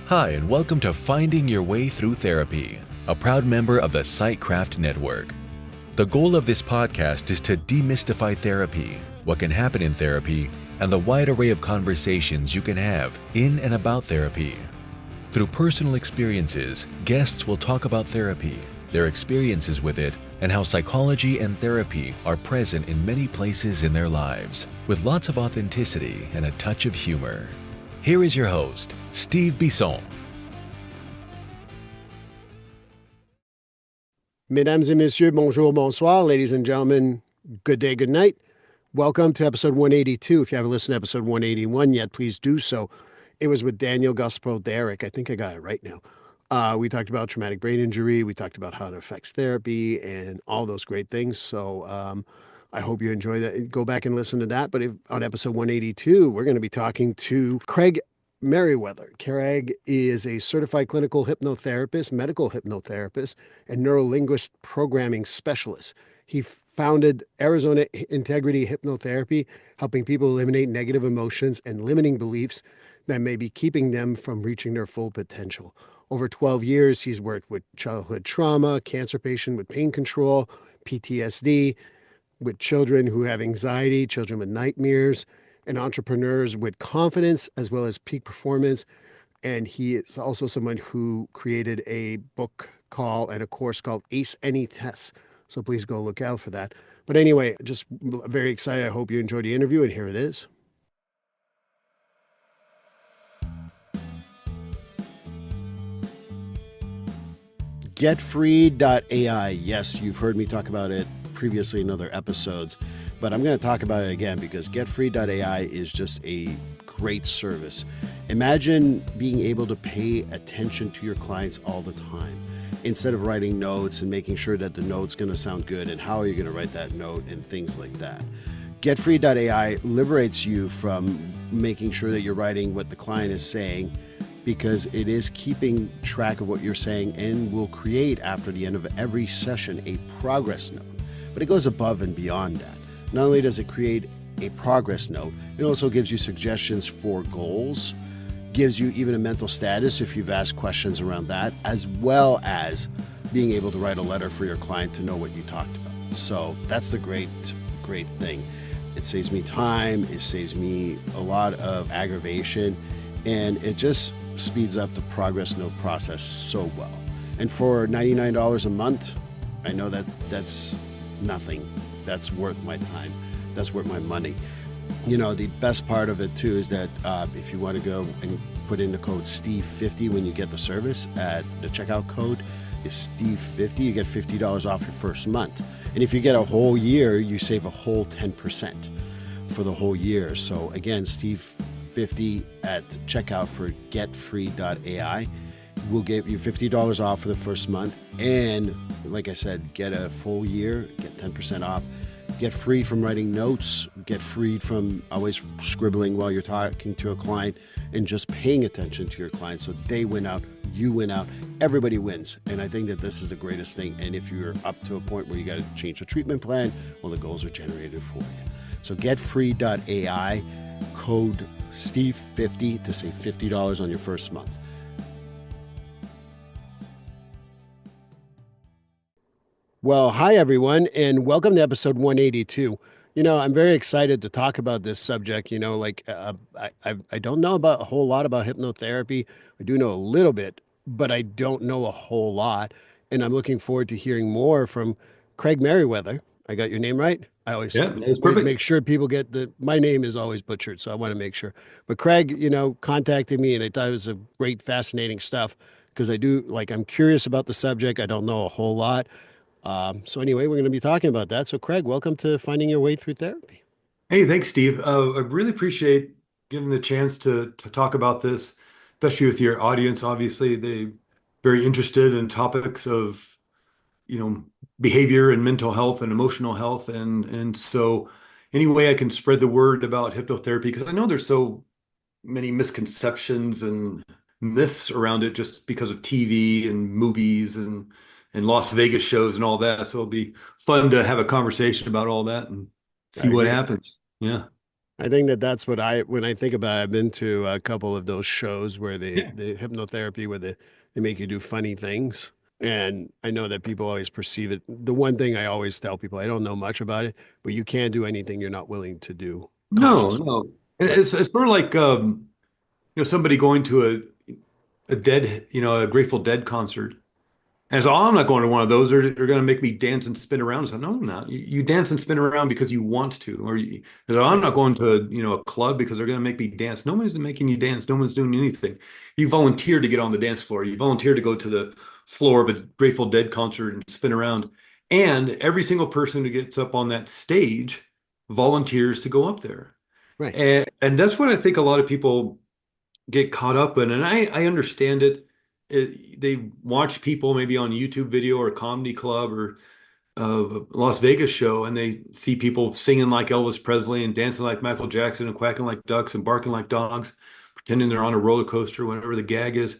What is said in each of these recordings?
Hi, and welcome to Finding Your Way Through Therapy, a proud member of the Sightcraft Network. The goal of this podcast is to demystify therapy, what can happen in therapy, and the wide array of conversations you can have in and about therapy. Through personal experiences, guests will talk about therapy, their experiences with it, and how psychology and therapy are present in many places in their lives, with lots of authenticity and a touch of humor. Here is your host, Steve Bisson. Mesdames et messieurs, bonjour, bonsoir. Ladies and gentlemen, good day, good night. Welcome to episode 182. If you haven't listened to episode 181 yet, please do so. It was with Daniel Gospel-Derrick. I think I got it right now. We talked about traumatic brain injury. We talked about how it affects therapy and all those great things. So I hope you enjoy that. Go back and listen to that. But on episode 182, we're going to be talking to Craig Meriwether. Craig is a certified clinical hypnotherapist, medical hypnotherapist, and neurolinguist programming specialist. He founded Arizona Integrity Hypnotherapy, helping people eliminate negative emotions and limiting beliefs that may be keeping them from reaching their full potential. Over 12 years, he's worked with childhood trauma, cancer patients with pain control, PTSD, with children who have anxiety, children with nightmares, and entrepreneurs with confidence as well as peak performance. And he is also someone who created a book called and a course called Ace Any Tests. So please go look out for that. But anyway, just very excited. I hope you enjoyed the interview, and here it is. GetFree.ai. Yes, you've heard me talk about it previously in other episodes, but I'm going to talk about it again because GetFree.ai is just a great service. Imagine being able to pay attention to your clients all the time instead of writing notes and making sure that the note's going to sound good and how are you going to write that note and things like that. GetFree.ai liberates you from making sure that you're writing what the client is saying, because it is keeping track of what you're saying and will create after the end of every session a progress note. But it goes above and beyond that. Not only does it create a progress note, it also gives you suggestions for goals, gives you even a mental status if you've asked questions around that, as well as being able to write a letter for your client to know what you talked about. So that's the great thing. It saves me time, it saves me a lot of aggravation, and it just speeds up the progress note process so well. And for $99 a month, I know that that's nothing. That's worth my time. That's worth my money. You know, the best part of it too is that if you want to go and put in the code Steve50 when you get the service, at the checkout code is Steve50, you get $50 off your first month. And if you get a whole year, you save a whole 10% for the whole year. So again, Steve50 at checkout for getfree.ai will give you $50 off for the first month. And like I said, get a full year, get 10% off, get freed from writing notes, get freed from always scribbling while you're talking to a client, and just paying attention to your client so they win out, you win out, everybody wins. And I think that this is the greatest thing. And if you're up to a point where you got to change the treatment plan, well, the goals are generated for you. So getfree.ai, code Steve50 to save $50 on your first month. Well, hi, everyone, and welcome to episode 182. You know, I'm very excited to talk about this subject. You know, like I don't know about a whole lot about hypnotherapy. I do know a little bit, but I don't know a whole lot. And I'm looking forward to hearing more from Craig Meriwether. I got your name right? I always That's perfect. make sure people get my name is always butchered, so I want to make sure. But Craig, you know, contacted me and I thought it was a great, fascinating stuff because I'm curious about the subject. I don't know a whole lot. So anyway, we're going to be talking about that. So Craig, welcome to Finding Your Way Through Therapy. Hey, thanks, Steve. I really appreciate giving the chance to talk about this, especially with your audience. Obviously, they very interested in topics of, behavior and mental health and emotional health. And so any way I can spread the word about hypnotherapy, because I know there's so many misconceptions and myths around it just because of TV and movies and Las Vegas shows and all that. So it'll be fun to have a conversation about all that and see what happens. Yeah. I think that that's what when I think about it, I've been to a couple of those shows where Yeah. the hypnotherapy where they make you do funny things. And I know that people always perceive it. The one thing I always tell people, I don't know much about it, but you can't do anything you're not willing to do No, consciously. no. And Right. it's sort of like somebody going to a dead, a Grateful Dead concert. And so, oh, I'm not going to one of those. They're going to make me dance and spin around. So, no, I'm not. You dance and spin around because you want to, or so I'm Right. not going to, a club because they're going to make me dance. No one's making you dance. No one's doing anything. You volunteer to get on the dance floor. You volunteer to go to the floor of a Grateful Dead concert and spin around. And every single person who gets up on that stage volunteers to go up there. Right. And that's what I think a lot of people get caught up in. And I understand it. They watch people maybe on a YouTube video or a comedy club or a Las Vegas show, and they see people singing like Elvis Presley and dancing like Michael Jackson and quacking like ducks and barking like dogs, pretending they're on a roller coaster, whatever the gag is.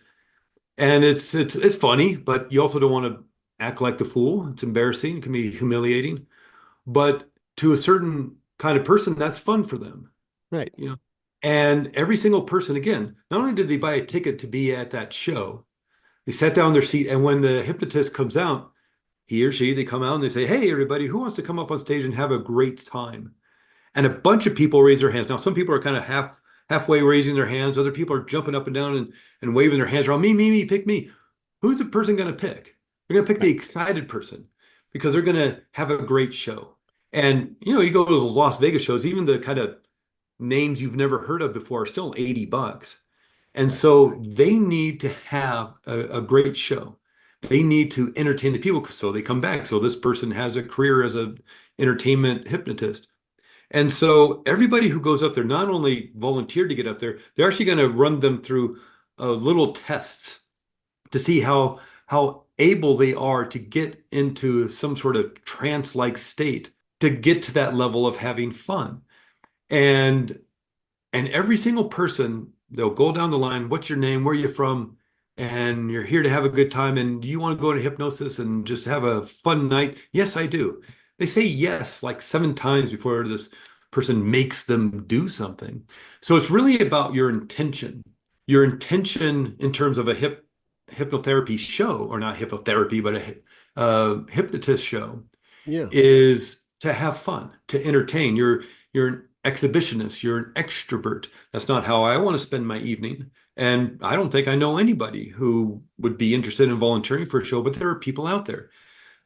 And it's funny, but you also don't want to act like the fool. It's embarrassing. It can be humiliating. But to a certain kind of person, that's fun for them. Right. you know. And every single person, again, not only did they buy a ticket to be at that show, they sat down in their seat, and when the hypnotist comes out, he or she, they come out and they say, "Hey, everybody, who wants to come up on stage and have a great time?" And a bunch of people raise their hands. Now, some people are kind of halfway raising their hands. Other people are jumping up and down and waving their hands around. Me, pick me. Who's the person going to pick? They're going to pick the Right. excited person because they're going to have a great show. And you go to those Las Vegas shows, even the kind of names you've never heard of before are still $80. And Right. so they need to have a great show. They need to entertain the people so they come back. So this person has a career as a entertainment hypnotist. And so everybody who goes up there not only volunteered to get up there, they're actually going to run them through little tests to see how able they are to get into some sort of trance-like state to get to that level of having fun. And and every single person, they'll go down the line, what's your name? Where are you from? And you're here to have a good time. And do you want to go into hypnosis and just have a fun night? Yes, I do. They say yes like 7 times before this person makes them do something. So it's really about your intention. Your intention in terms of a hypnotherapy show, or not hypnotherapy, but a hypnotist show Yeah. is to have fun, to entertain. You're an exhibitionist, you're an extrovert. That's not how I want to spend my evening. And I don't think I know anybody who would be interested in volunteering for a show, but there are people out there.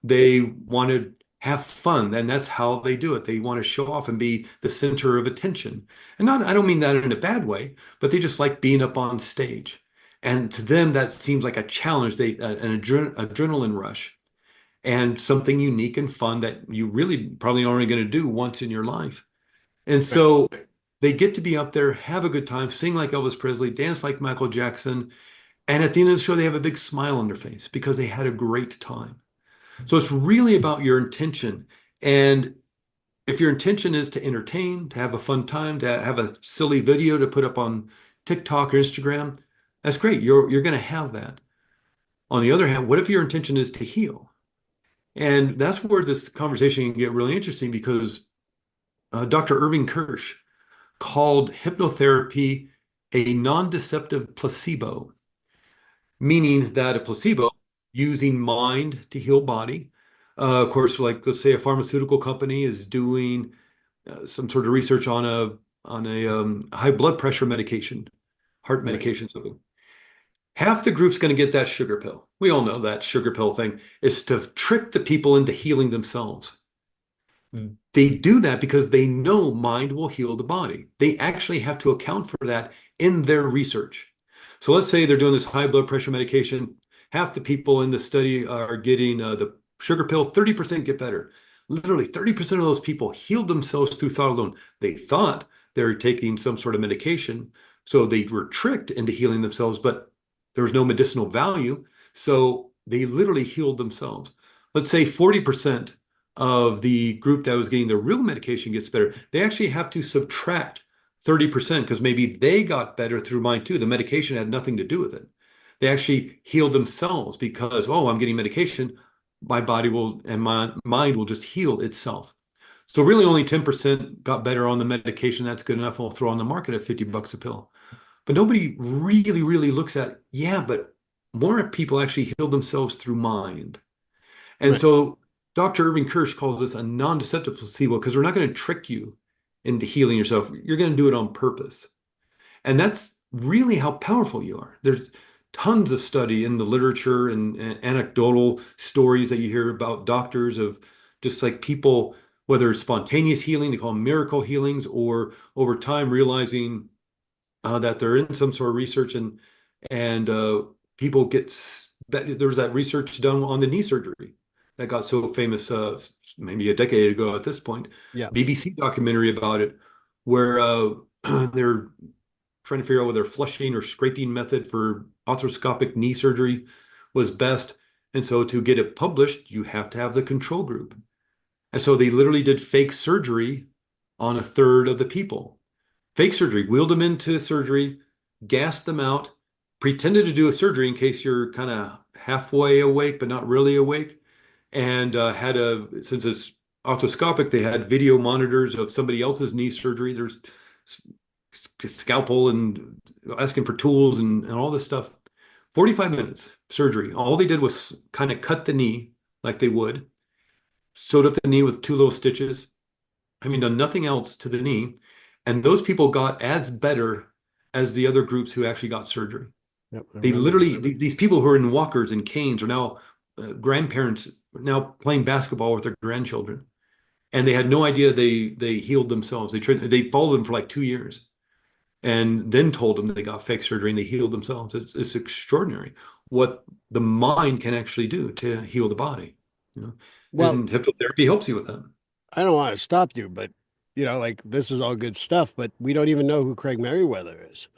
They want to have fun, and that's how they do it. They want to show off and be the center of attention. And not, I don't mean that in a bad way, but they just like being up on stage. And to them, that seems like a challenge, an adrenaline rush and something unique and fun that you really probably aren't going to do once in your life. And Right. so they get to be up there, have a good time, sing like Elvis Presley, dance like Michael Jackson. And at the end of the show, they have a big smile on their face because they had a great time. So it's really about your intention. And if your intention is to entertain, to have a fun time, to have a silly video to put up on TikTok or Instagram, that's great. You're going to have that. On the other hand, what if your intention is to heal? And that's where this conversation can get really interesting because Dr. Irving Kirsch called hypnotherapy a non-deceptive placebo, meaning that a placebo using mind to heal body. Of course, like let's say a pharmaceutical company is doing some sort of research on a high blood pressure medication, heart Right. medication, something. Half the group's going to get that sugar pill. We all know that sugar pill thing is to trick the people into healing themselves. They do that because they know mind will heal the body. They actually have to account for that in their research. So let's say they're doing this high blood pressure medication. Half the people in the study are getting the sugar pill, 30% get better. Literally 30% of those people healed themselves through thought alone. They thought they were taking some sort of medication, so they were tricked into healing themselves, but there was no medicinal value. So they literally healed themselves. Let's say 40% of the group that was getting the real medication gets better. They actually have to subtract 30% because maybe they got better through mine too. The medication had nothing to do with it. They actually healed themselves because, oh, I'm getting medication. My body will and my mind will just heal itself. So really only 10% got better on the medication. That's good enough. We'll throw on the market at 50 bucks a pill. But nobody really, really looks at, yeah, but more people actually heal themselves through mind. And Right. so Dr. Irving Kirsch calls this a non-deceptive placebo because we're not going to trick you into healing yourself. You're going to do it on purpose. And that's really how powerful you are. There's tons of study in the literature and anecdotal stories that you hear about doctors of just like people, whether it's spontaneous healing, they call them miracle healings, or over time realizing that they're in some sort of research and people there was that research done on the knee surgery that got so famous maybe a decade ago at this point, Yeah. BBC documentary about it where they're trying to figure out whether flushing or scraping method for arthroscopic knee surgery was best. And so to get it published, you have to have the control group. And so they literally did fake surgery on a third of the people. Fake surgery, wheeled them into surgery, gassed them out, pretended to do a surgery in case you're kind of halfway awake, but not really awake. And since it's arthroscopic, they had video monitors of somebody else's knee surgery. There's scalpel and asking for tools and all this stuff. 45 minutes surgery. All they did was kind of cut the knee like they would, sewed up the knee with two little stitches. I mean, done nothing else to the knee. And those people got as better as the other groups who actually got surgery. Yep. I They remember literally, this. these people who are in walkers and canes are now grandparents, now playing basketball with their grandchildren. And they had no idea they healed themselves. They followed them for like 2 years and then told them they got fake surgery and they healed themselves. It's extraordinary what the mind can actually do to heal the body, you know. Well, And hypnotherapy helps you with that. I don't want to stop you, but like this is all good stuff, but we don't even know who Craig Meriwether is.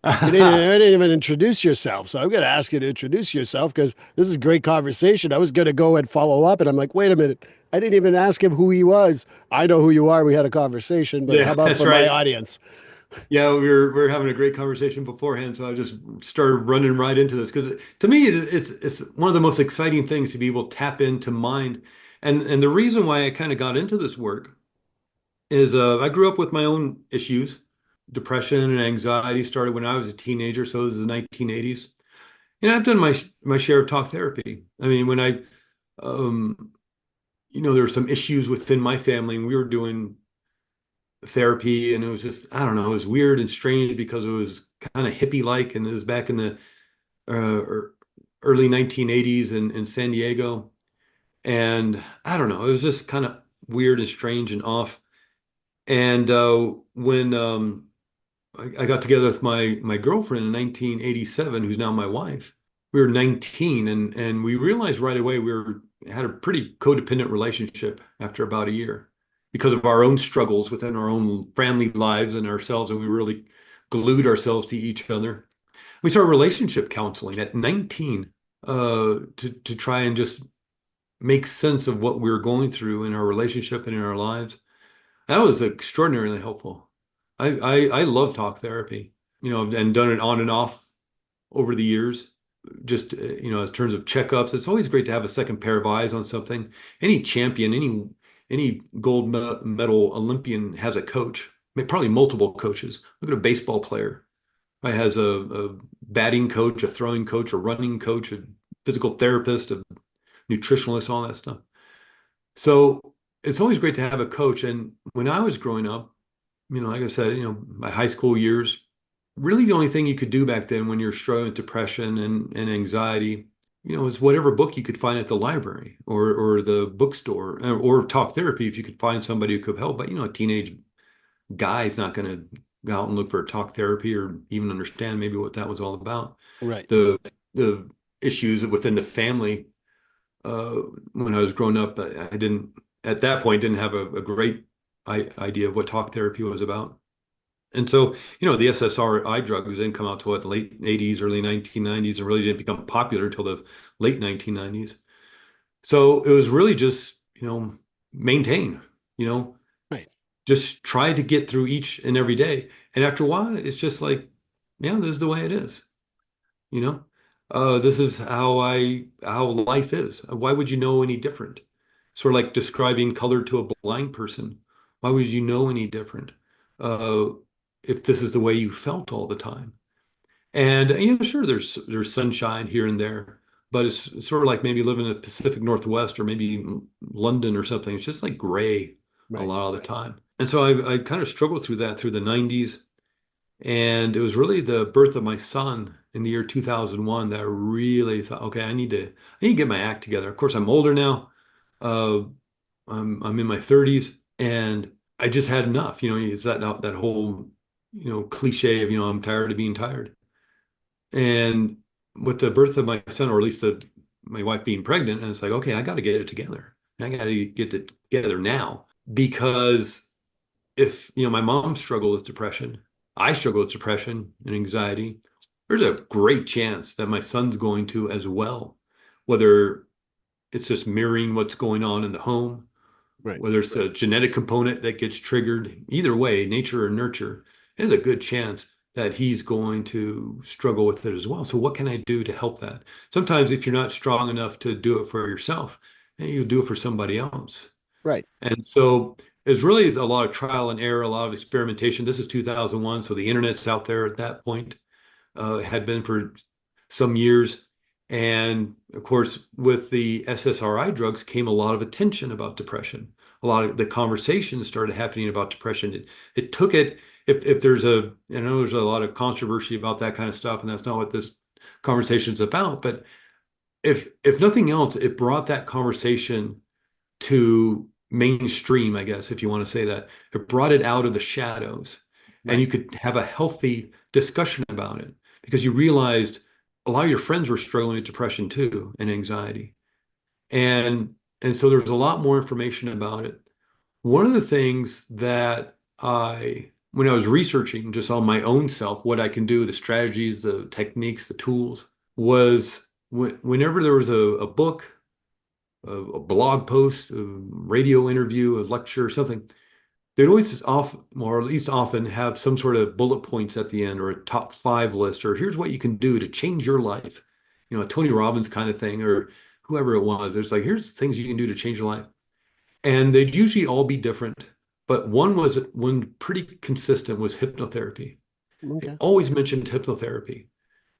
I didn't even introduce yourself. So I'm going to ask you to introduce yourself because this is a great conversation. I was going to go and follow up, and I'm like, wait a minute. I didn't even ask him who he was. I know who you are. We had a conversation, but how Yeah, about that's for my right. audience? Yeah, we were having a great conversation beforehand, so I just started running right into this because to me it's one of the most exciting things to be able to tap into mind. And the reason why I kind of got into this work is I grew up with my own issues. Depression and anxiety started when I was a teenager, so this is the 1980s. And I've done my share of talk therapy. I mean, when um, there were some issues within my family, and we were doing therapy, and it was just, I don't know, it was weird and strange because it was kind of hippie-like, and it was back in the early 1980s in San Diego. And I don't know, it was just kind of weird and strange and off. And when I got together with my girlfriend in 1987, who's now my wife, we were 19, and we realized right away had a pretty codependent relationship after about a year because of our own struggles within our own family lives and ourselves, and we really glued ourselves to each other. We started relationship counseling at 19 to try and just make sense of what we were going through in our relationship and in our lives. That was extraordinarily helpful. I love talk therapy, and done it on and off over the years. Just in terms of checkups, it's always great to have a second pair of eyes on something. Any champion, any gold medal Olympian has a coach, probably multiple coaches. Look at a baseball player. He has a batting coach, a throwing coach, a running coach, a physical therapist, a nutritionalist, all that stuff. So it's always great to have a coach. And when I was growing up, like I said, my high school years, really the only thing you could do back then when you're struggling with depression and anxiety, is whatever book you could find at the library or the bookstore or talk therapy if you could find somebody who could help. But, a teenage guy is not going to go out and look for talk therapy or even understand maybe what that was all about. Right. The issues within the family uh, when I was growing up, I didn't at that point didn't have a great idea of what talk therapy was about. And so, the SSRI drugs didn't come out to the late 80s, early 1990s, and really didn't become popular until the late 1990s. So it was really just, maintain, you know, Right. just try to get through each and every day. And after a while, it's just like, yeah, this is the way it is, you know. This is how life is. Why would you know any different? sort of like describing color to a blind person. Why would you know any different uh, if this is the way you felt all the time? And sure, there's sunshine here and there, but it's sort of like maybe living in the Pacific Northwest or maybe London or something. It's just like gray a Right. lot of the time. And so I kind of struggled through that through the 90s. And it was really the birth of my son in the year 2001 that I really thought, okay, I need to get my act together. Of course, I'm older now. Uh, I'm in my 30s, and I just had enough. It's that whole cliche of I'm tired of being tired. And with the birth of my son, or at least my wife being pregnant, and it's like, okay, I got to get it together. I got to get it together now because if my mom struggled with depression, I struggle with depression and anxiety, there's a great chance that my son's going to as well. Whether it's just mirroring what's going on in the home, Right. whether it's a genetic component that gets triggered, either way, nature or nurture, there's a good chance that he's going to struggle with it as well. So what can I do to help that? Sometimes if you're not strong enough to do it for yourself, you'll do it for somebody else. Right. And so it's really a lot of trial and error, a lot of experimentation. This is 2001, so the internet's out there at that point, had been for some years. And of course, with the SSRI drugs came a lot of attention about depression. A lot of the conversations started happening about depression. It took it, if there's I know there's a lot of controversy about that kind of stuff, and that's not what this conversation is about. But if nothing else, it brought that conversation to mainstream, I guess, if you want to say that. It brought it out of the shadows, and Right. you could have a healthy discussion about it because you realized a lot of your friends were struggling with depression too and anxiety. And so there's a lot more information about it. One of the things that when I was researching just on my own self, what I can do, the strategies, the techniques, the tools, was whenever there was a book, a blog post, a radio interview, a lecture, or something, they'd always often, or at least often, have some sort of bullet points at the end or a top five list, or here's what you can do to change your life. A Tony Robbins kind of thing, or whoever it was. There's like, here's things you can do to change your life. And they'd usually all be different. But one pretty consistent was hypnotherapy. They Okay. always mentioned hypnotherapy.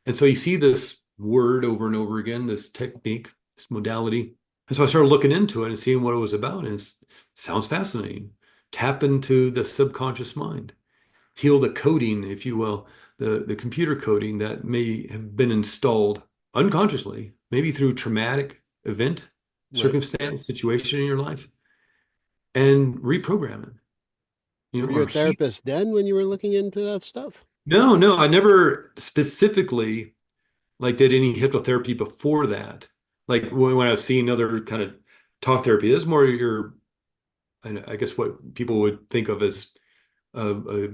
And so you see this word over and over again, this technique, this modality. And so I started looking into it and seeing what it was about. And it sounds fascinating. Tap into the subconscious mind, heal the coding, if you will, the computer coding that may have been installed unconsciously, maybe through traumatic event, Right. circumstance, situation in your life, and reprogram it, Were you a or heal. therapist then when you were looking into that stuff? No, no, I never specifically like did any hypnotherapy before that. Like when I was seeing other kind of talk therapy, this is more your, I guess what people would think of as a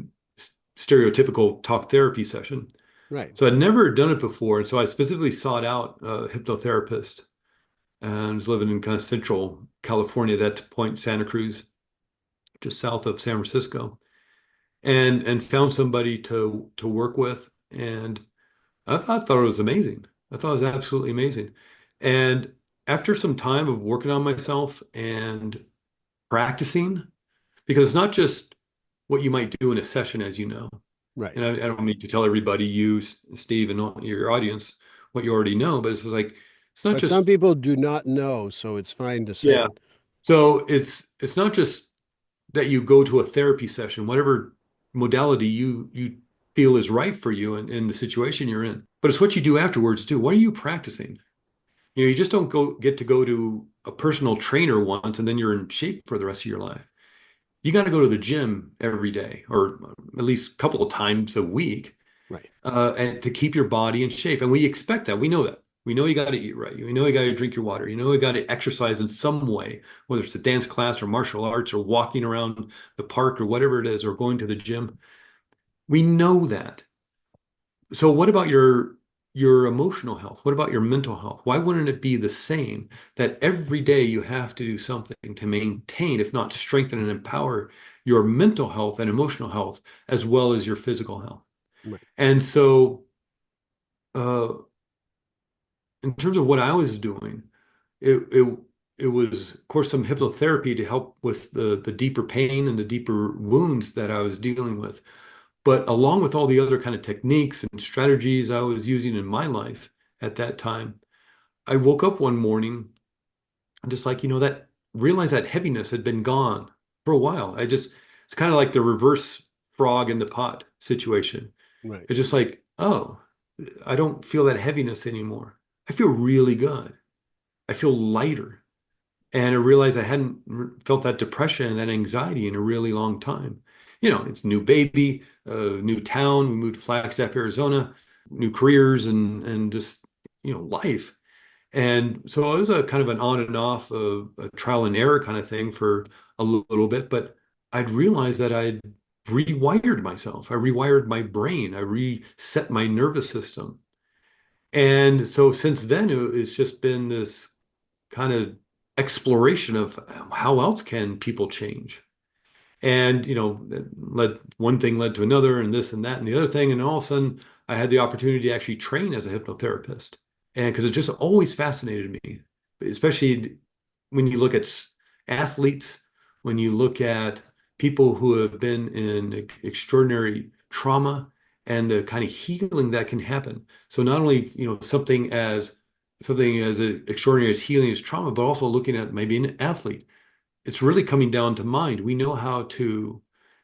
stereotypical talk therapy session. Right. So I'd never done it before. And so I specifically sought out a hypnotherapist and was living in kind of central California at that point, Santa Cruz, just south of San Francisco, and found somebody to work with. And I thought it was amazing. I thought it was absolutely amazing. And after some time of working on myself and practicing, because it's not just what you might do in a session, as you know. Right. And I don't need to tell everybody, you, Steve, and all your audience what you already know, but it's just like, it's not But just, some people do not know, so it's fine to say yeah. it. So it's not just that you go to a therapy session, whatever modality you feel is right for you and in the situation you're in, but it's what you do afterwards too. What are you practicing? You just don't get to go to a personal trainer once and then you're in shape for the rest of your life. You got to go to the gym every day or at least a couple of times a week, Right. and to keep your body in shape. And we expect that. We know that. We know you got to eat right. We know you got to drink your water. You know you got to exercise in some way, whether it's a dance class or martial arts or walking around the park or whatever it is, or going to the gym. We know that. So what about your emotional health? What about your mental health? Why wouldn't it be the same that every day you have to do something to maintain, if not strengthen and empower your mental health and emotional health as well as your physical health? Right. And so, uh, in terms of what I was doing, it it was, of course, some hypnotherapy to help with the deeper pain and the deeper wounds that I was dealing with. But along with all the other kind of techniques and strategies I was using in my life at that time, I woke up one morning and just like, that realized that heaviness had been gone for a while. It's kind of like the reverse frog in the pot situation. Right. It's just like, oh, I don't feel that heaviness anymore. I feel really good. I feel lighter. And I realized I hadn't felt that depression and that anxiety in a really long time. It's new baby, new town. We moved to Flagstaff, Arizona, new careers and just, life. And so it was a kind of an on and off, a trial and error kind of thing for a little bit. But I'd realized that I'd rewired myself. I rewired my brain. I reset my nervous system. And so since then, it's just been this kind of exploration of how else can people change. And, one thing led to another and this and that and the other thing. And all of a sudden, I had the opportunity to actually train as a hypnotherapist. And because it just always fascinated me, especially when you look at athletes, when you look at people who have been in extraordinary trauma and the kind of healing that can happen. So not only, something as extraordinary as healing as trauma, but also looking at maybe an athlete. It's really coming down to mind. We know how to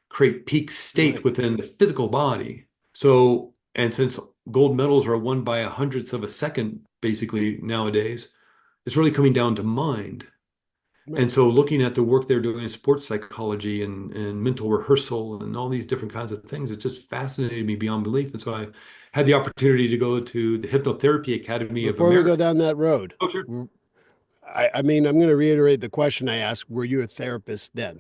create peak state Right. within the physical body. So, and since gold medals are won by a hundredth of a second, basically nowadays, it's really coming down to mind. Right. And so looking at the work they're doing in sports psychology and mental rehearsal and all these different kinds of things, it just fascinated me beyond belief. And so I had the opportunity to go to the Hypnotherapy Academy of Before we go America. down that road, Oh, sure. I mean, I'm going to reiterate the question I asked. Were you a therapist then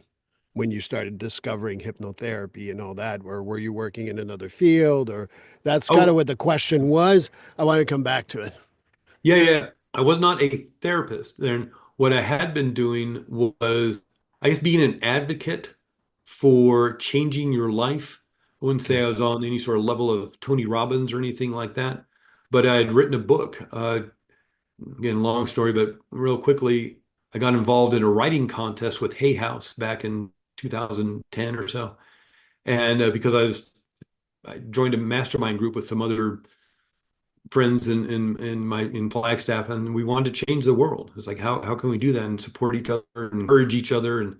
when you started discovering hypnotherapy and all that? Or were you working in another field? Or that's kind of Oh, what the question was. I want to come back to it. yeah, yeah. I was not a therapist. Then what I had been doing was, I guess, being an advocate for changing your life. I wouldn't say Okay. I was on any sort of level of Tony Robbins or anything like that, but I had written a book. Again, long story, but real quickly, I got involved in a writing contest with Hay House back in 2010 or so, and because I joined a mastermind group with some other friends in Flagstaff, and we wanted to change the world. It's like how can we do that and support each other and encourage each other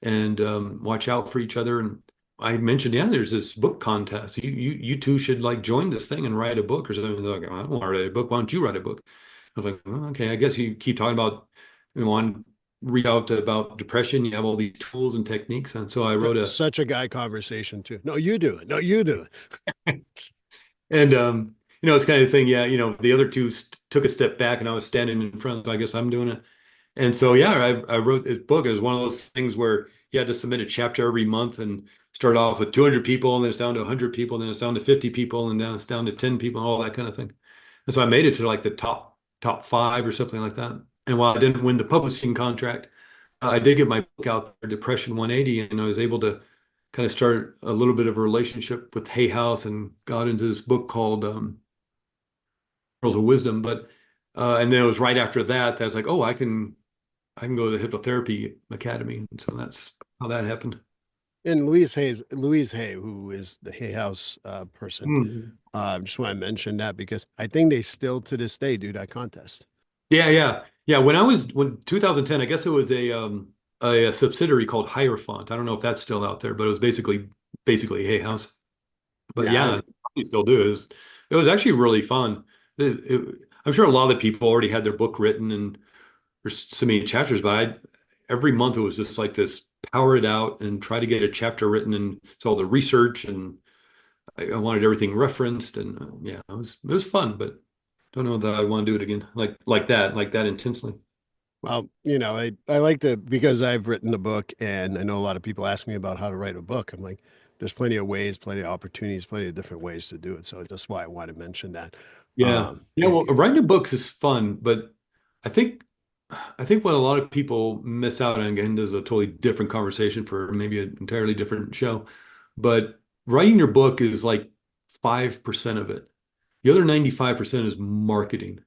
and watch out for each other. And I mentioned, yeah, there's this book contest. You two should like join this thing and write a book or something. They're like, I don't want to write a book. Why don't you write a book? I was like, well, okay, I guess you keep talking about want read out about depression. You have all these tools and techniques, and so I wrote a Such a guy conversation, too. No, you do it. No, you do it. and it's kind of thing. Yeah, the other two took a step back, and I was standing in front. So I guess I'm doing it. And so, yeah, I wrote this book. It was one of those things where you had to submit a chapter every month and start off with 200 people, and then it's down to 100 people, and then it's down to 50 people, and then it's down to 10 people, and all that kind of thing. And so I made it to like the top five or something like that. And while I didn't win the publishing contract, I did get my book out there, Depression 180, and I was able to kind of start a little bit of a relationship with Hay House and got into this book called Pearls of Wisdom. But and then it was right after that I was like, oh, I can go to the Hypnotherapy Academy. And so that's how that happened. And Louise Hay, who is the Hay House person, Mhm. just want to mention that because I think they still to this day do that contest. Yeah, yeah. Yeah, when 2010, I guess it was a subsidiary called Hierophant. I don't know if that's still out there, but it was basically Hay House. But Yeah, yeah, you still do. It was actually really fun. I'm sure a lot of the people already had their book written and there's so many chapters, but every month it was just like this power it out and try to get a chapter written and so all the research and I wanted everything referenced and yeah, it was fun, but don't know that I want to do it again like that intensely. well, I like to because I've written a book and I know a lot of people ask me about how to write a book. I'm like, there's plenty of ways, plenty of opportunities, plenty of different ways to do it. So that's why I want to mention that. Yeah. Yeah, well, It, writing books is fun, but I think I think what a lot of people miss out on, again, there's a totally different conversation for maybe an entirely different show, but writing your book is like 5% of it. The other 95% is marketing.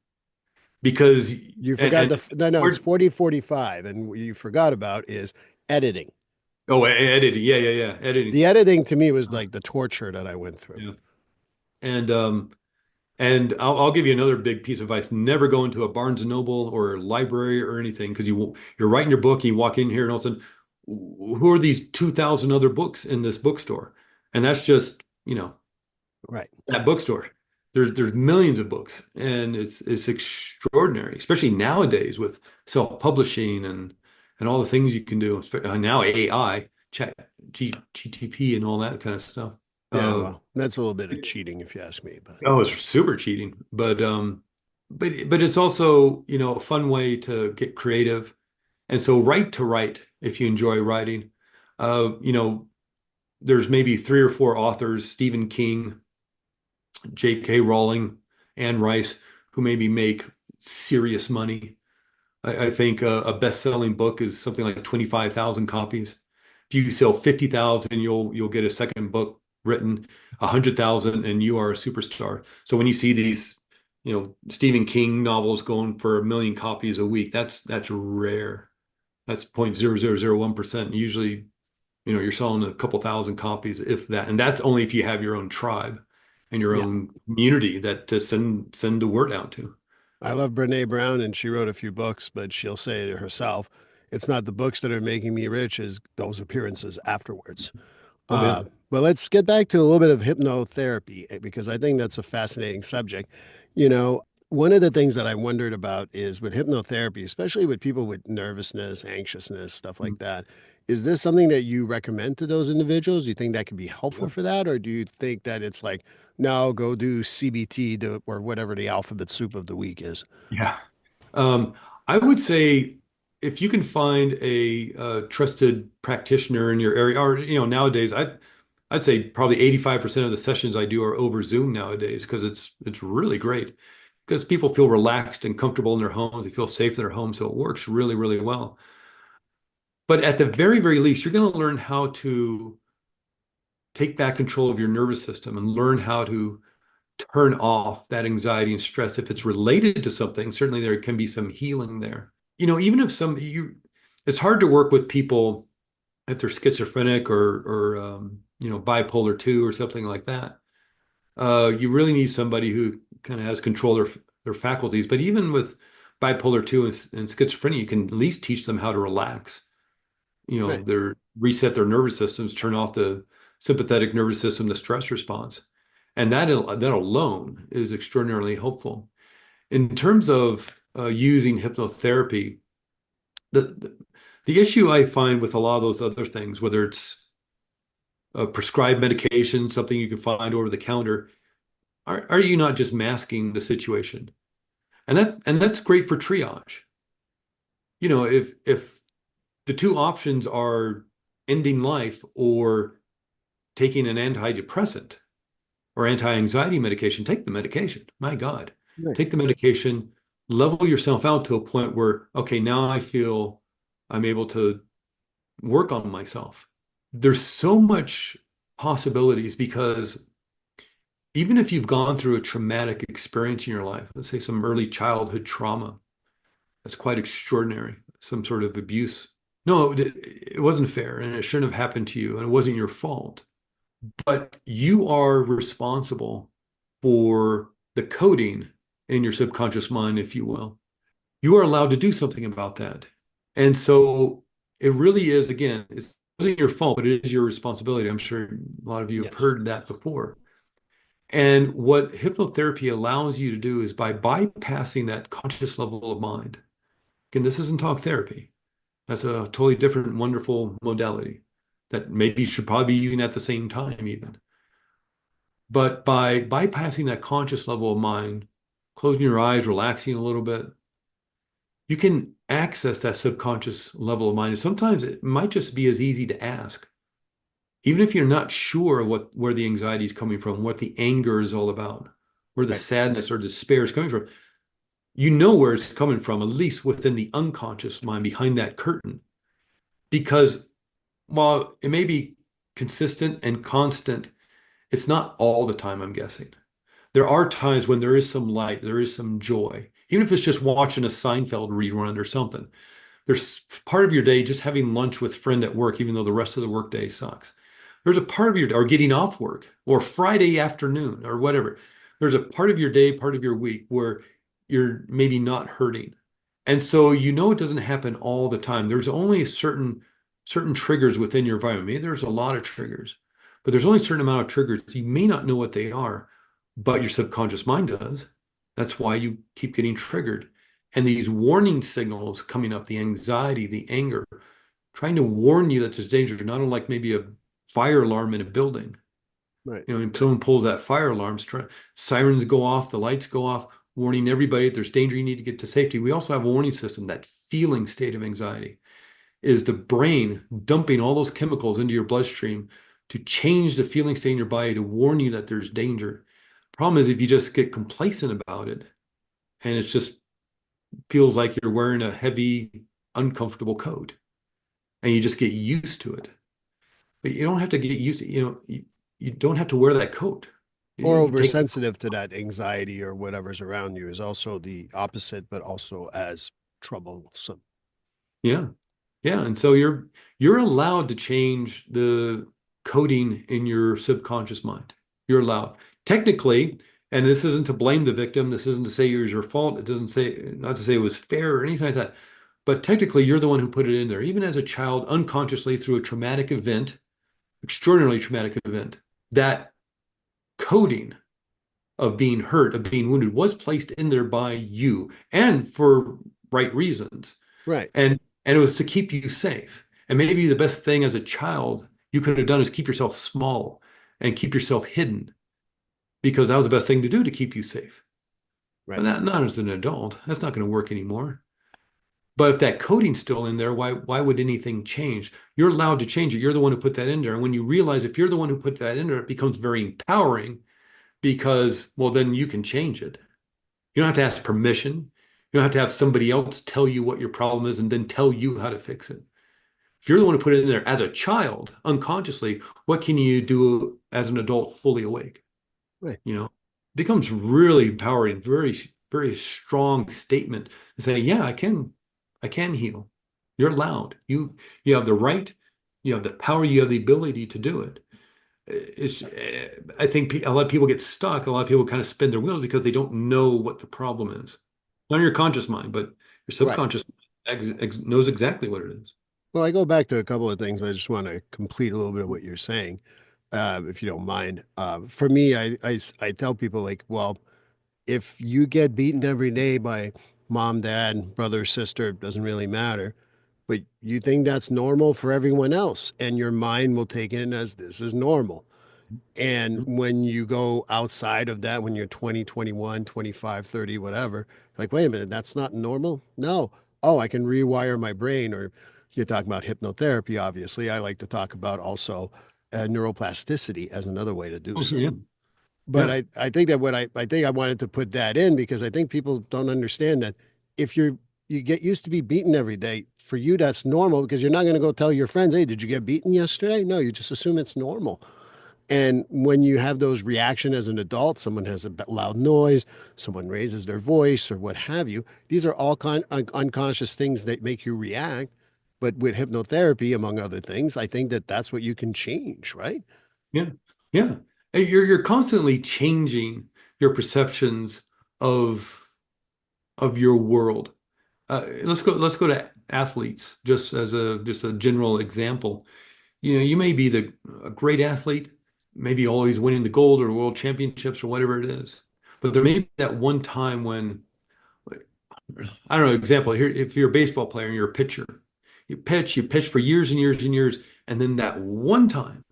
because You forgot and the no, it's we're 40/45, and what you forgot about is editing. editing. Yeah, yeah, yeah. Editing. The editing to me was like the torture that I went through. Yeah. And I'll give you another big piece of advice. Never go into a Barnes and Noble or a library or anything because you're writing your book and you walk in here and all of a sudden, who are these 2,000 other books in this bookstore? And that's just, Right. that bookstore. There's millions of books, and it's extraordinary, especially nowadays with self-publishing and all the things you can do. Now AI, GTP, and all that kind of stuff. Yeah, Uh, well, that's a little bit of cheating if you ask me, but oh, it's super cheating, but it's also a fun way to get creative. And so, write to write if you enjoy writing. Uh, you know, there's maybe three or four authors: Stephen King, J.K. Rowling, Anne Rice, who maybe make serious money. I think a best-selling book is something like 25,000 copies. If you sell 50,000, you'll get a second book written. 100,000, and you are a superstar. So when you see these, Stephen King novels going for 1 million copies a week, that's rare. That's 0.0001%. Usually, you're selling a couple thousand copies, if that, and that's only if you have your own tribe and your yeah. own community that to send the word out to. I love Brene Brown, and she wrote a few books, but she'll say it herself, it's not the books that are making me rich, is those appearances afterwards. Oh yeah, But let's get back to a little bit of hypnotherapy because I think that's a fascinating subject. You know, one of the things that I wondered about is with hypnotherapy, especially with people with nervousness, anxiousness, stuff like that. Is this something that you recommend to those individuals? Do you think that could be helpful yeah, for that? Or do you think that it's like, no, go do CBT or whatever the alphabet soup of the week is? yeah. Um, I would say if you can find a, trusted practitioner in your area, or nowadays, I'd say probably 85% of the sessions I do are over Zoom nowadays because it's really great because people feel relaxed and comfortable in their homes. They feel safe in their homes, so it works really, really well. But at the very, very least, you're going to learn how to take back control of your nervous system and learn how to turn off that anxiety and stress. If it's related to something, certainly there can be some healing there. Even if it's hard to work with people if they're schizophrenic or bipolar 2 or something like that. You really need somebody who kind of has control of their faculties. But even with bipolar 2 and schizophrenia, you can at least teach them how to relax. Right. Their reset their nervous systems, turn off the sympathetic nervous system, the stress response. And that alone is extraordinarily helpful. In terms of using hypnotherapy, the the issue I find with a lot of those other things, whether it's a prescribed medication, something you can find over the counter, are you not just masking the situation? And that's great for triage. If the two options are ending life or taking an antidepressant or anti-anxiety medication, take the medication. My God, Right. take the medication, level yourself out to a point where, okay, now I feel I'm able to work on myself. There's so much possibilities because even if you've gone through a traumatic experience in your life, let's say some early childhood trauma, that's quite extraordinary, some sort of abuse. No, it wasn't fair and it shouldn't have happened to you and it wasn't your fault. But you are responsible for the coding in your subconscious mind, if you will. You are allowed to do something about that. And so it really is, again, it wasn't your fault, but it is your responsibility. I'm sure a lot of you have Yes. heard that before. And what hypnotherapy allows you to do is by bypassing that conscious level of mind. Again, this isn't talk therapy. That's a totally different, wonderful modality that maybe you should probably be using at the same time, even. But by bypassing that conscious level of mind, closing your eyes, relaxing a little bit, you can access that subconscious level of mind. And sometimes it might just be as easy to ask, even if you're not sure where the anxiety is coming from, what the anger is all about, where the Right. sadness or despair is coming from. You know where it's coming from, at least within the unconscious mind behind that curtain. Because while it may be consistent and constant, it's not all the time, I'm guessing. There are times when there is some light, there is some joy. even if it's just watching a Seinfeld rerun or something. There's part of your day just having lunch with a friend at work, even though the rest of the workday sucks. There's a part of your day, or getting off work, or Friday afternoon, or whatever. There's a part of your day, part of your week where you're maybe not hurting. And so you know it doesn't happen all the time. There's only certain triggers within your environment. Maybe there's a lot of triggers, but there's only a certain amount of triggers. You may not know what they are, but your subconscious mind does. That's why you keep getting triggered. And these warning signals coming up, the anxiety, the anger, trying to warn you that there's danger, not unlike maybe a fire alarm in a building. Right. If someone pulls that fire alarm, sirens go off, the lights go off, warning everybody that there's danger, you need to get to safety. We also have a warning system. That feeling state of anxiety is the brain dumping all those chemicals into your bloodstream to change the feeling state in your body to warn you that there's danger. Problem is, if you just get complacent about it, and it just feels like you're wearing a heavy, uncomfortable coat, and you just get used to it. But you don't have to get used to, you don't have to wear that coat. Or You can take, oversensitive to that anxiety or whatever's around you is also the opposite, but also as troublesome. yeah, yeah. And so you're allowed to change the coding in your subconscious mind. You're allowed. Technically, and this isn't to blame the victim, this isn't to say it was your fault, it doesn't say, not to say it was fair or anything like that. But technically, you're the one who put it in there, even as a child, unconsciously through a traumatic event, extraordinarily traumatic event, that coding of being hurt, of being wounded, was placed in there by you, and for right reasons. Right. And it was to keep you safe. And maybe the best thing as a child you could have done is keep yourself small and keep yourself hidden, because that was the best thing to do to keep you safe. But Right. not as an adult. That's not going to work anymore. But if that coding's still in there, why would anything change? You're allowed to change it. You're the one who put that in there. And when you realize if you're the one who put that in there, it becomes very empowering, because, well, then you can change it. You don't have to ask permission. You don't have to have somebody else tell you what your problem is and then tell you how to fix it. If you're the one who put it in there as a child, unconsciously, what can you do as an adult fully awake? Right. It becomes really empowering, very, very strong statement to say, yeah, I can heal. You're allowed. You have the right, you have the power, you have the ability to do it. I think a lot of people get stuck. A lot of people kind of spin their wheels because they don't know what the problem is. Not in your conscious mind, but your Right. subconscious knows exactly what it is. Well, I go back to a couple of things. I just want to complete a little bit of what you're saying, if you don't mind. For me, I tell people like, well, if you get beaten every day by mom, dad, brother, sister, doesn't really matter, but you think that's normal for everyone else, and your mind will take it as this is normal. And when you go outside of that, when you're 20, 21, 25, 30, whatever, like, wait a minute, that's not normal? No. Oh, I can rewire my brain. Or you're talking about hypnotherapy, obviously. I like to talk about also neuroplasticity as another way to do Oh, so. yeah, But yeah, I think that I think I wanted to put that in because I think people don't understand that if you get used to be beaten every day, for you that's normal because you're not going to go tell your friends, hey, did you get beaten yesterday? No, you just assume it's normal. And when you have those reaction as an adult, someone has a loud noise, someone raises their voice or what have you, these are all unconscious things that make you react. But with hypnotherapy, among other things, I think that that's what you can change, right? yeah, yeah. And you're constantly changing your perceptions of your world. Let's go to athletes, just as a general example. You may be a great athlete, maybe always winning the gold or world championships or whatever it is. But there may be that one time when, I don't know, example here, if you're a baseball player and you're a pitcher, you pitch for years and years and years, and then that one time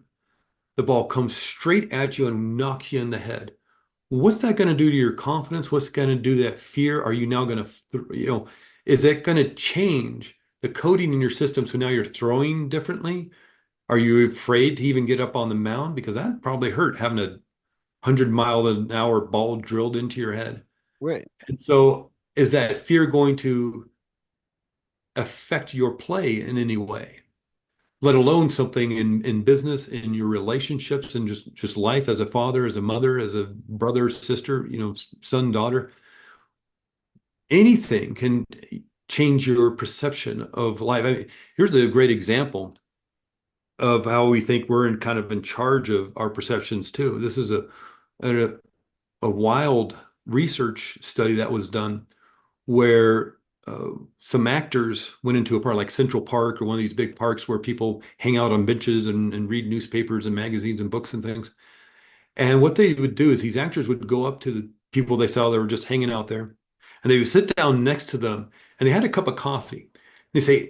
the ball comes straight at you and knocks you in the head. What's that going to do to your confidence? What's going to do to that fear? Are you now going to, is that going to change the coding in your system so now you're throwing differently? Are you afraid to even get up on the mound? Because that probably hurt having a 100-mile-an-hour ball drilled into your head. Right. And so is that fear going to affect your play in any way? Let alone something in business, in your relationships, and just life as a father, as a mother, as a brother, sister, son, daughter. anything can change your perception of life. I mean, here's a great example of how we think we're in kind of in charge of our perceptions too. This is a, a wild research study that was done where some actors went into a park like Central Park or one of these big parks where people hang out on benches and read newspapers and magazines and books and things. And what they would do is these actors would go up to the people they saw that were just hanging out there, and they would sit down next to them, and they had a cup of coffee. They say,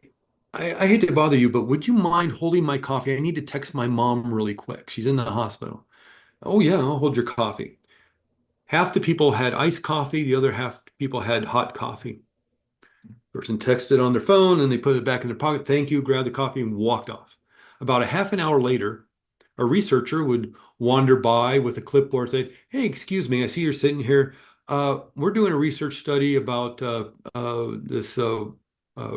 I hate to bother you, but would you mind holding my coffee? I need to text my mom really quick. She's in the hospital. Oh, yeah, I'll hold your coffee. Half the people had iced coffee, the other half people had hot coffee. Person texted on their phone and they put it back in their pocket. Thank you, grabbed the coffee and walked off. About a half an hour later, a researcher would wander by with a clipboard saying, hey, excuse me, I see you're sitting here. We're doing a research study about this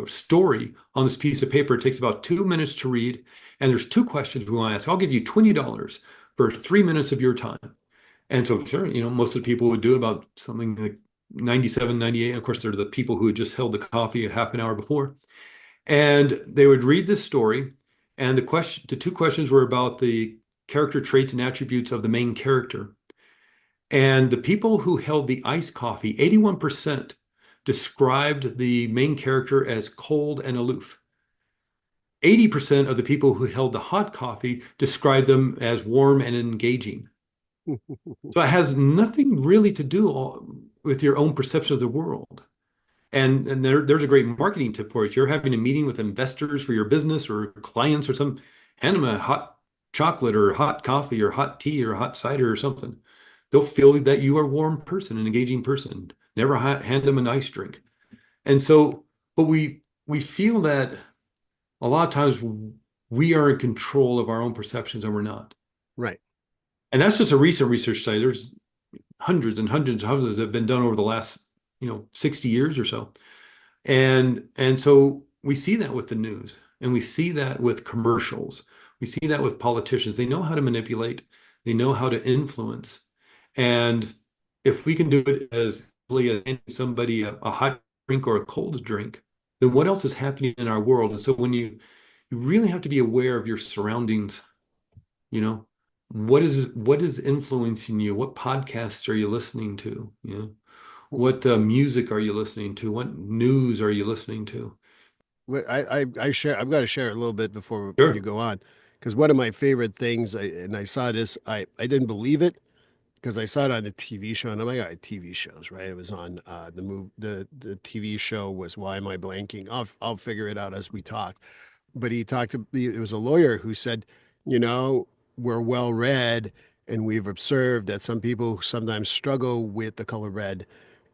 story on this piece of paper. It takes about 2 minutes to read. And there's two questions we want to ask. I'll give you $20 for 3 minutes of your time. And so, sure, most of the people would do about something like 97, 98. Of course, they're the people who had just held the coffee a half an hour before. And they would read this story. And the two questions were about the character traits and attributes of the main character. And the people who held the iced coffee, 81% described the main character as cold and aloof. 80% of the people who held the hot coffee described them as warm and engaging. So it has nothing really to do with your own perception of the world. And there's a great marketing tip for it. If you're having a meeting with investors for your business or clients or something, hand them a hot chocolate or hot coffee or hot tea or hot cider or something. They'll feel that you are a warm person, an engaging person. Never hand them an ice drink. And so, but we feel that a lot of times we are in control of our own perceptions and we're not. Right. And that's just a recent research study. There's hundreds and hundreds and hundreds that have been done over the last, 60 years or so. And so we see that with the news and we see that with commercials. We see that with politicians. They know how to manipulate, they know how to influence. And if we can do it as easily as handing somebody a hot drink or a cold drink, then what else is happening in our world? And so when you really have to be aware of your surroundings, you know, what is influencing you? What podcasts are you listening to? What music are you listening to? What news are you listening to? I share. I've got to share a little bit before you Sure. go on, because one of my favorite things, and I saw this, I didn't believe it because I saw it on the TV show, and I'm like, all right, TV shows, right? It was on the TV show was Why Am I Blanking? I'll figure it out as we talk. But he talked to it was a lawyer who said, you know, we're well read, and we've observed that some people sometimes struggle with the color red,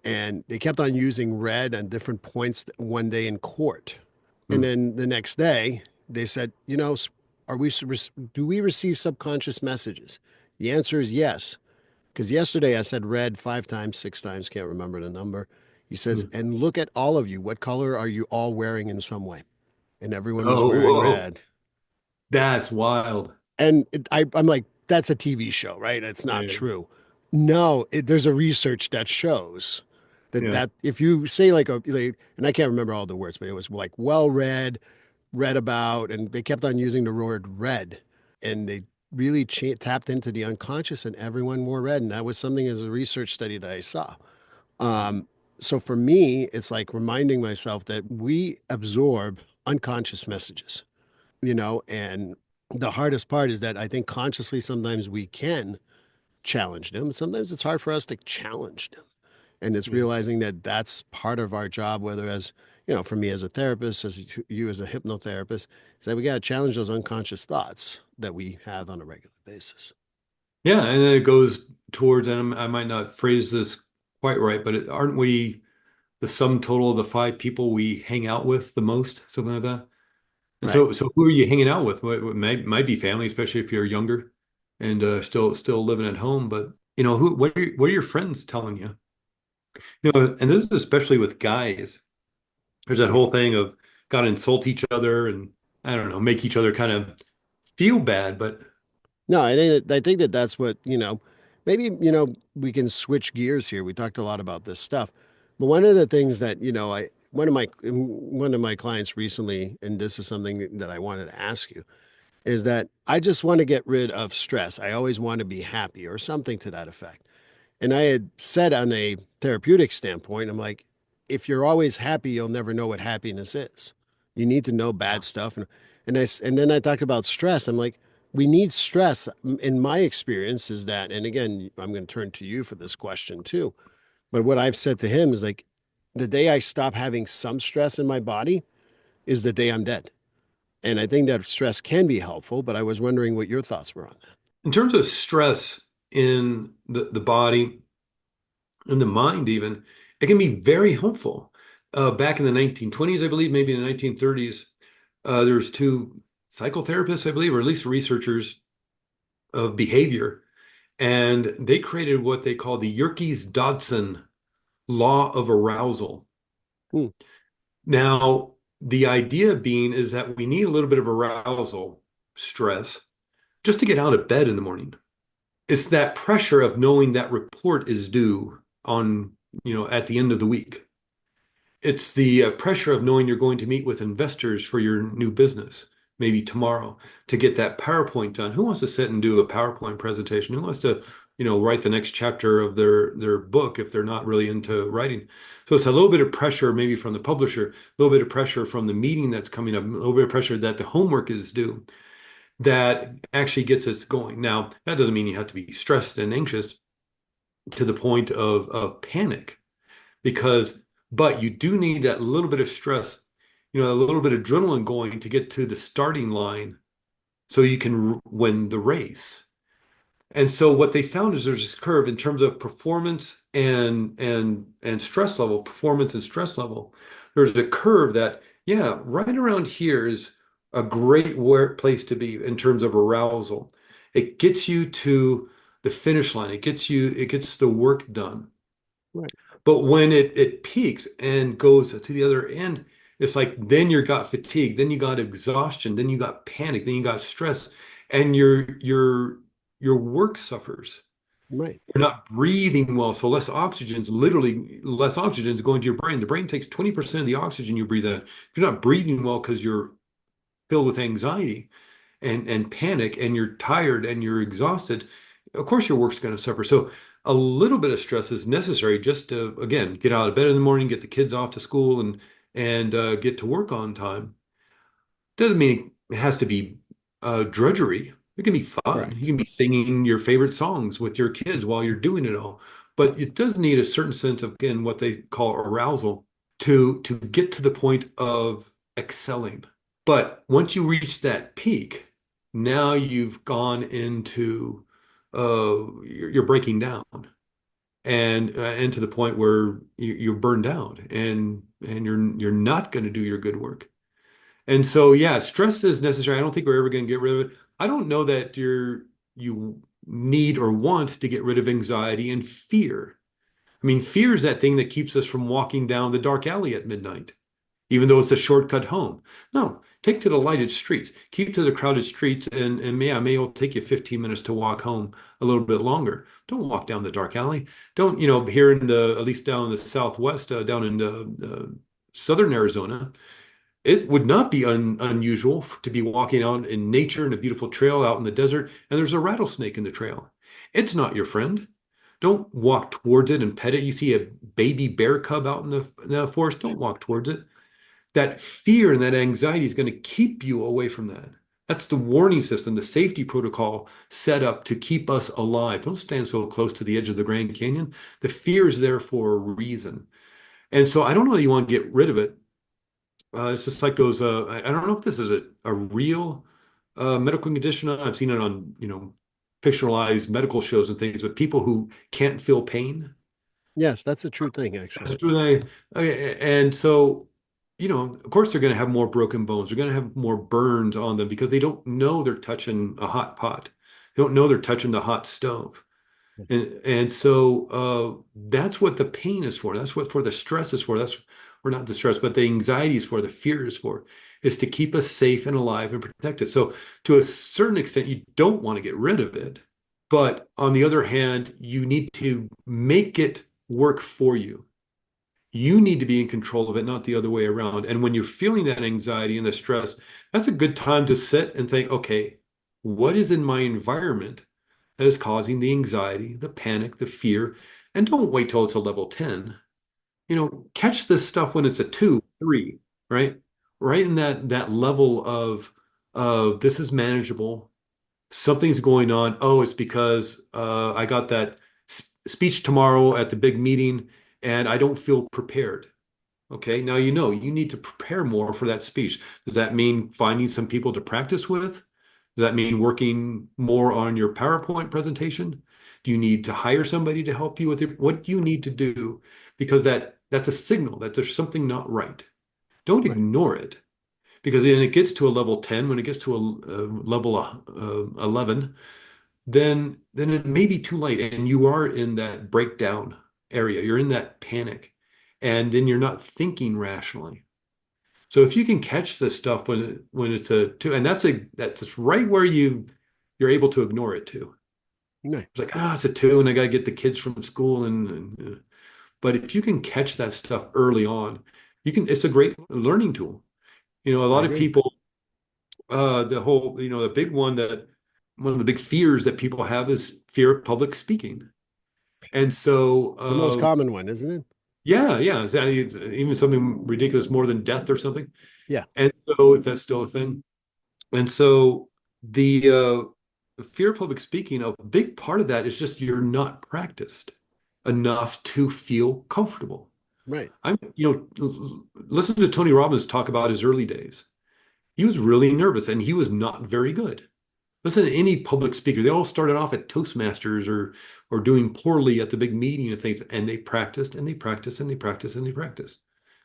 and they kept on using red on different points one day in court. And Hmm. then the next day, they said, you know, do we receive subconscious messages? The answer is yes. Because yesterday I said red 5 times, 6 times, can't remember the number. He says, Hmm. and look at all of you. What color are you all wearing in some way? And everyone was Oh, wearing whoa. red. That's wild. And I'm like, that's a TV show, right? It's not Yeah. true. No, there's a research that shows Yeah. that if you say and I can't remember all the words, but it was like well read, read about, and they kept on using the word red, and they really tapped into the unconscious, and everyone wore red, and that was something as a research study that I saw. Um, so for me, it's like reminding myself that we absorb unconscious messages, and the hardest part is that I think consciously sometimes we can challenge them. Sometimes it's hard for us to challenge them. And it's Yeah. realizing that that's part of our job, whether as, for me as a therapist, as you as a hypnotherapist, is that we got to challenge those unconscious thoughts that we have on a regular basis. Yeah. And then it goes towards, and I might not phrase this quite right, but aren't we the sum total of the five people we hang out with the most, something like that? And Right. so who are you hanging out with? What might be family, especially if you're younger and still living at home. But what are your friends telling you? And this is especially with guys. There's that whole thing of gotta insult each other and I don't know, make each other kind of feel bad. But No, I think that that's what, maybe, we can switch gears here. We talked a lot about this stuff, But one of the things that, I one of my clients recently, and this is something that I wanted to ask you, is that I just want to get rid of stress. I always want to be happy or something to that effect. And I had said on a therapeutic standpoint, I'm like, if you're always happy, you'll never know what happiness is. You need to know bad stuff. And then I talked about stress. I'm like, we need stress. In my experience is that, and again, I'm going to turn to you for this question too. But what I've said to him is like, the day I stop having some stress in my body is the day I'm dead. And I think that stress can be helpful, but I was wondering what your thoughts were on that. In terms of stress in the body and the mind, even, it can be very helpful. Back in the 1920s, I believe, maybe in the 1930s, there's two psychotherapists, I believe, or at least researchers of behavior, and they created what they call the Yerkes-Dodson law of arousal. Hmm, Now, the idea being is that we need a little bit of arousal, stress, just to get out of bed in the morning. It's that pressure of knowing that report is due on, at the end of the week. It's the pressure of knowing you're going to meet with investors for your new business, maybe tomorrow, to get that PowerPoint done. Who wants to sit and do a PowerPoint presentation? Who wants to, write the next chapter of their book if they're not really into writing? So it's a little bit of pressure maybe from the publisher, a little bit of pressure from the meeting that's coming up, a little bit of pressure that the homework is due that actually gets us going. Now, that doesn't mean you have to be stressed and anxious to the point of panic because, but you do need that little bit of stress, a little bit of adrenaline going to get to the starting line so you can win the race. And so what they found is there's this curve in terms of performance and stress level, performance and stress level. There's a curve that, yeah, right around here is a great place to be in terms of arousal. It gets you to the finish line. It gets the work done. right, But when it peaks and goes to the other end, it's like then you got fatigue, then you got exhaustion, then you got panic, then you got stress, and your work suffers. right, You're not breathing well, so literally less oxygen is going to your brain. The brain takes 20% of the oxygen you breathe in. If you're not breathing well because you're filled with anxiety and panic and you're tired and you're exhausted, of course your work's going to suffer. So a little bit of stress is necessary just to, again, get out of bed in the morning, get the kids off to school and get to work on time. Doesn't mean it has to be drudgery. It can be fun. You correct. can be singing your favorite songs with your kids while you're doing it all. But it does need a certain sense of, again, what they call arousal to get to the point of excelling. But once you reach that peak, now you've gone into you're breaking down and to the point where you're burned out and you're not going to do your good work. And so, yeah, stress is necessary. I don't think we're ever going to get rid of it. I don't know that you need or want to get rid of anxiety and fear. I mean, fear is that thing that keeps us from walking down the dark alley at midnight, even though it's a shortcut home. No, take to the lighted streets, keep to the crowded streets, and yeah, maybe it'll take you 15 minutes to walk home a little bit longer. Don't walk down the dark alley. Don't, here in at least down in the Southwest, down in southern Arizona, it would not be unusual to be walking out in nature in a beautiful trail out in the desert, and there's a rattlesnake in the trail. It's not your friend. Don't walk towards it and pet it. You see a baby bear cub out in the forest, don't walk towards it. That fear and that anxiety is going to keep you away from that. That's the warning system, the safety protocol set up to keep us alive. Don't stand so close to the edge of the Grand Canyon. The fear is there for a reason. And so I don't know that you want to get rid of it. It's just like those, I don't know if this is a real medical condition. I've seen it on, fictionalized medical shows and things, but people who can't feel pain. Yes, that's a true thing, actually. That's true. And so, of course, they're going to have more broken bones. They're going to have more burns on them because they don't know they're touching a hot pot. They don't know they're touching the hot stove. And so that's what the pain is for. That's what for the stress is for. That's or not the stress, but the anxiety is for, the fear is for, is to keep us safe and alive and protected. So to a certain extent, you don't want to get rid of it. But on the other hand, you need to make it work for you. You need to be in control of it, not the other way around. And when you're feeling that anxiety and the stress, that's a good time to sit and think, okay, what is in my environment that is causing the anxiety, the panic, the fear? And don't wait till it's a level 10. Catch this stuff when it's a 2, 3, right? Right in that level of this is manageable. Something's going on. Oh, it's because I got that speech tomorrow at the big meeting and I don't feel prepared. Okay, now you need to prepare more for that speech. Does that mean finding some people to practice with? Does that mean working more on your PowerPoint presentation? Do you need to hire somebody to help you with it? What do you need to do? Because that's a signal that there's something not right. Don't Right. ignore it. Because when it gets to a level 10, when it gets to a level 11, then it may be too late and you are in that breakdown area. You're in that panic and then you're not thinking rationally. So if you can catch this stuff when it's a 2, and that's right where you're able to ignore it too. Right. It's like, it's a 2 and I got to get the kids from school but if you can catch that stuff early on, it's a great learning tool. A I lot of agree. people, the whole, the big one of the big fears that people have is fear of public speaking. And so, The most common one, isn't it? yeah, yeah, it's even something ridiculous more than death or something. Yeah. And so, if that's still a thing, and so the fear of public speaking, a big part of that is just you're not practiced enough to feel comfortable. Right. Listen to Tony Robbins talk about his early days. He was really nervous and he was not very good. Listen to any public speaker. They all started off at Toastmasters or doing poorly at the big meeting and things, and they practiced and they practiced and they practiced and they practiced.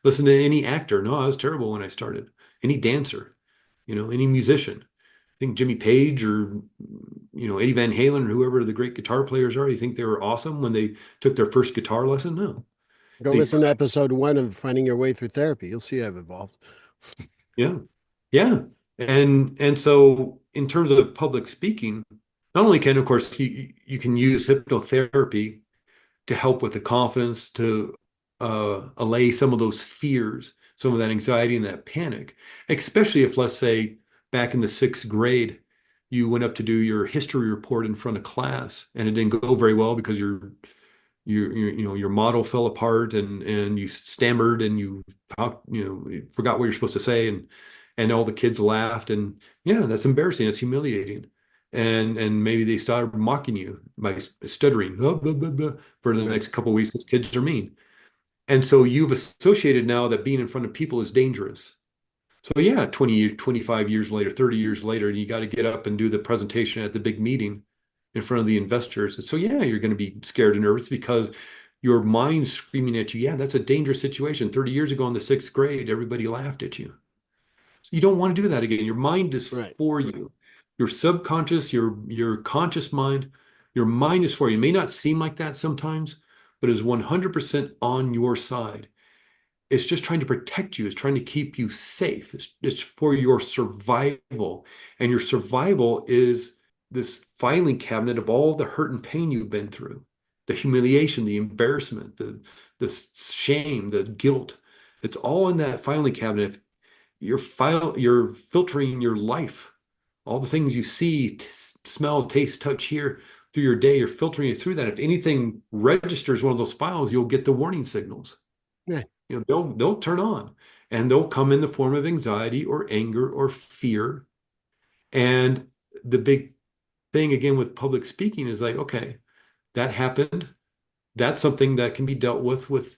Listen to any actor. No, I was terrible when I started. Any dancer, any musician. I think Jimmy Page or Eddie Van Halen or whoever the great guitar players are. You think they were awesome when they took their first guitar lesson? No, Go they listen to episode 1 of Finding Your Way Through Therapy. You'll see I've evolved. yeah, yeah. And so in terms of public speaking, not only can, of course, you can use hypnotherapy to help with the confidence, to allay some of those fears, some of that anxiety and that panic, especially if, let's say, back in the 6th grade, you went up to do your history report in front of class and it didn't go very well because your model fell apart and you stammered and you talked, you forgot what you're supposed to say and all the kids laughed and yeah, that's embarrassing. It's humiliating. And maybe they started mocking you by stuttering blah, blah, blah, blah, for the Right. next couple of weeks because kids are mean. And so you've associated now that being in front of people is dangerous. So yeah, 20, 25 years later, 30 years later, you got to get up and do the presentation at the big meeting in front of the investors. And so yeah, you're going to be scared and nervous because your mind's screaming at you, yeah, that's a dangerous situation. 30 years ago in the 6th grade, everybody laughed at you. So you don't want to do that again. Your mind is Right. for you. Your subconscious, your conscious mind, your mind is for you. It may not seem like that sometimes, but is 100% on your side. It's just trying to protect you. It's trying to keep you safe. It's for your survival. And your survival is this filing cabinet of all the hurt and pain you've been through, the humiliation, the embarrassment, the shame, the guilt. It's all in that filing cabinet. If you're filtering your life, all the things you see, smell, taste, touch, hear through your day, you're filtering it through that. If anything registers one of those files, you'll get the warning signals. Right. They'll turn on and they'll come in the form of anxiety or anger or fear. And the big thing again with public speaking is like, okay, that happened. That's something that can be dealt with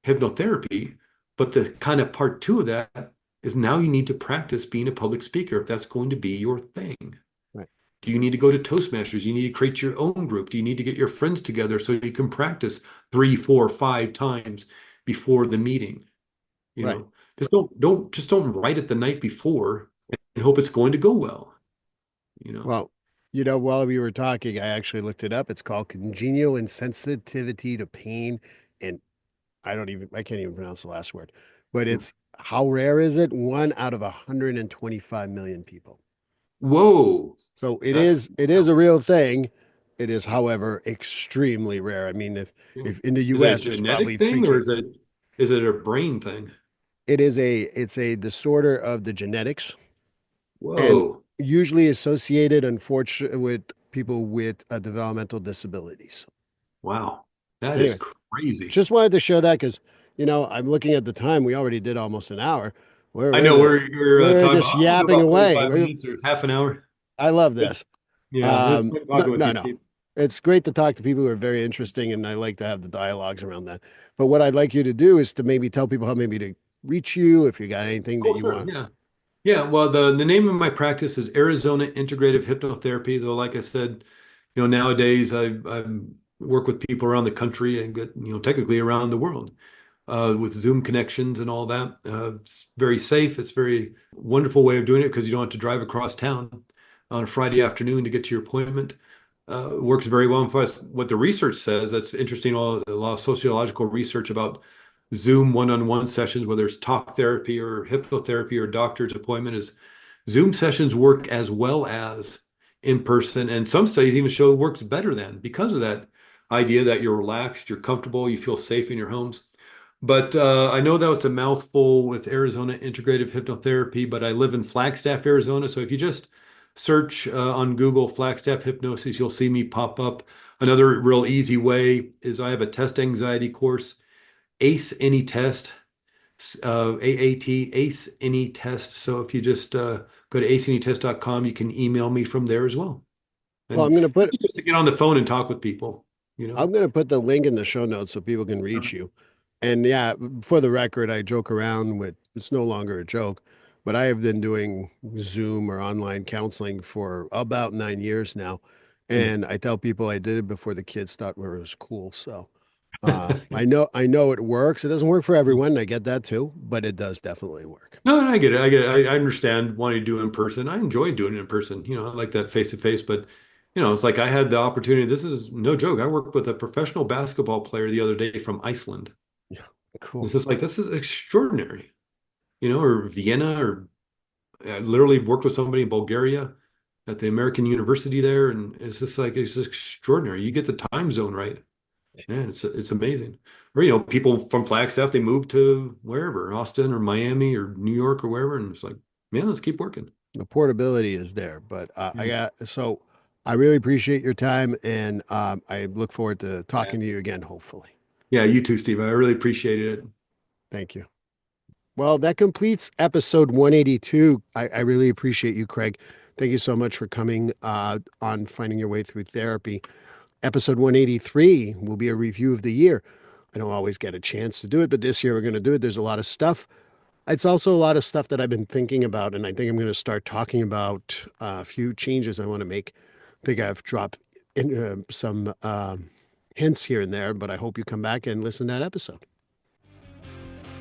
hypnotherapy. But the kind of part 2 of that is now you need to practice being a public speaker if that's going to be your thing. Right. Do you need to go to Toastmasters? You need to create your own group. Do you need to get your friends together so you can practice 3, 4, 5 times before the meeting? You Right. know, just don't write it the night before and hope it's going to go well. You know. Well, while we were talking, I actually looked it up. It's called congenial insensitivity to pain. And I can't even pronounce the last word, but Yeah. it's how rare is it? 1 out of 125 million people. Whoa, So that's it is a real thing. It is, however, extremely rare. I mean, yeah. if in the Is it a US, there's genetic probably thing or is it? Is it a brain thing? It's a disorder of the genetics and Whoa. usually associated, unfortunately, with people with developmental disabilities. Wow. That is Anyway, crazy. just wanted to show that because, I'm looking at the time. We already did almost an hour. I know we're We're talking just about, we'll do yapping about away. 45 minutes or half an hour. I love It's, this. yeah, it's fun No, talking with no, you, no. Steve. It's great to talk to people who are very interesting, and I like to have the dialogues around that. But what I'd like you to do is to maybe tell people how maybe to reach you if you got anything that Oh, you sure. want. Yeah. Yeah. Well, the name of my practice is Arizona Integrative Hypnotherapy, though, like I said, nowadays I work with people around the country and get, technically around the world with Zoom connections and all that. It's very safe. It's very wonderful way of doing it because you don't have to drive across town on a Friday afternoon to get to your appointment. Works very well for us. What the research says, that's interesting, a lot of sociological research about Zoom one-on-one sessions, whether it's talk therapy or hypnotherapy or doctor's appointment, is Zoom sessions work as well as in person. And some studies even show it works better than because of that idea that you're relaxed, you're comfortable, you feel safe in your homes. But I know that was a mouthful with Arizona Integrative Hypnotherapy, but I live in Flagstaff, Arizona. So if you just search on Google Flagstaff Hypnosis, you'll see me pop up. Another real easy way is I have a test anxiety course, ACE Any Test, AAT, ACE Any Test. So if you just go to aceanytest.com, you can email me from there as well. Well, And really just to get on the phone and talk with people, you know. I'm going to put the link in the show notes so people can reach you. And yeah, for the record, I joke around with it's no longer a joke, but I have been doing Zoom or online counseling for about 9 years now. And I tell people I did it before the kids thought it was cool. So I know it works. It doesn't work for everyone. I get that too, but it does definitely work. No, I get it. I get it. I understand wanting to do it in person. I enjoy doing it in person. I like that face to face, but it's like I had the opportunity. This is no joke. I worked with a professional basketball player the other day from Iceland. Yeah, cool. This is like, this is extraordinary, or Vienna, or I literally worked with somebody in Bulgaria at the American University there. And it's just like, it's just extraordinary. You get the time zone right. Man, it's amazing. Or people from Flagstaff, they move to wherever, Austin or Miami or New York or wherever, and it's like, man, let's keep working. The portability is there, but Yeah. I really appreciate your time, and I look forward to Yeah. talking to you again, hopefully. Yeah, you too, Steve. I really appreciated it. Thank you. Well, that completes episode 182. I really appreciate you, Craig. Thank you so much for coming on Finding Your Way Through Therapy. Episode 183 will be a review of the year. I don't always get a chance to do it, but this year we're going to do it. There's a lot of stuff. It's also a lot of stuff that I've been thinking about, and I think I'm going to start talking about a few changes I want to make. I think I've dropped in, some hints here and there, but I hope you come back and listen to that episode.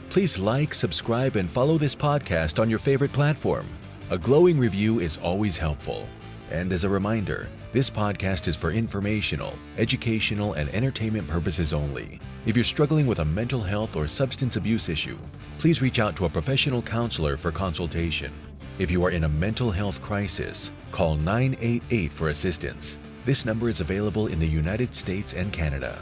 Please like, subscribe, and follow this podcast on your favorite platform. A glowing review is always helpful. And as a reminder, this podcast is for informational, educational, and entertainment purposes only. If you're struggling with a mental health or substance abuse issue, please reach out to a professional counselor for consultation. If you are in a mental health crisis, call 988 for assistance. This number is available in the United States and Canada.